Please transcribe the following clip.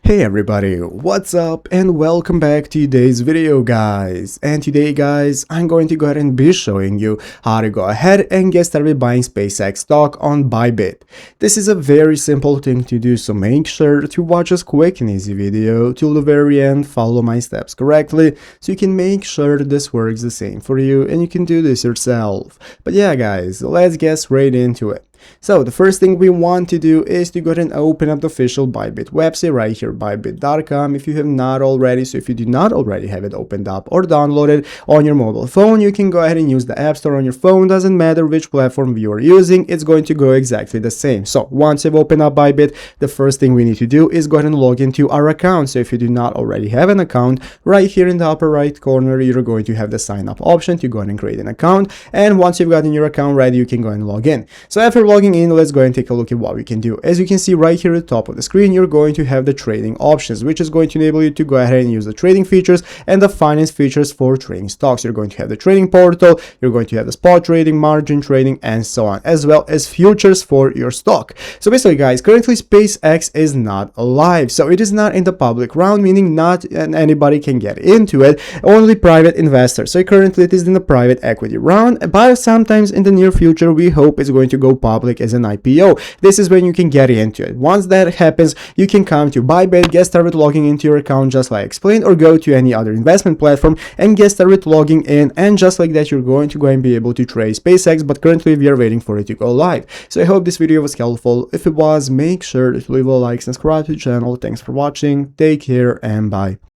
Hey everybody, what's up and welcome back to today's video guys. And today guys, I'm going to go ahead and be showing you how to go ahead and get started buying SpaceX stock on Bybit. This is a very simple thing to do, so make sure to watch this quick and easy video till the very end, follow my steps correctly so you can make sure that this works the same for you and you can do this yourself. But yeah guys, let's get straight into it. So the first thing we want to do is to go ahead and open up the official Bybit website right here, bybit.com, if you have not already. So if you do not already have it opened up or downloaded on your mobile phone, you can go ahead and use the App Store on your phone. Doesn't matter which platform you are using, it's going to go exactly the same. So once you've opened up Bybit, the first thing we need to do is go ahead and log into our account. So if you do not already have an account, right here in the upper right corner, you're going to have the sign up option to go ahead and create an account. And once you've gotten your account ready, you can go ahead and log in. So after logging in, let's go and take a look at what we can do. As you can see right here at the top of the screen, you're going to have the trading options, which is going to enable you to go ahead and use the trading features and the finance features for trading stocks. You're going to have the trading portal, you're going to have the spot trading, margin trading, and so on, as well as futures for your stock. So basically guys, currently SpaceX is not alive, so it is not in the public round, meaning not anybody can get into it, only private investors. So currently it is in the private equity round, but sometimes in the near future we hope it's going to go public as an IPO. This is when you can get into it. Once that happens, you can come to Bybit, get started logging into your account just like I explained, or go to any other investment platform and get started logging in, and just like that you're going to go and be able to trade SpaceX, but currently we are waiting for it to go live. So I hope this video was helpful. If it was, make sure to leave a like and subscribe to the channel. Thanks for watching, take care and bye.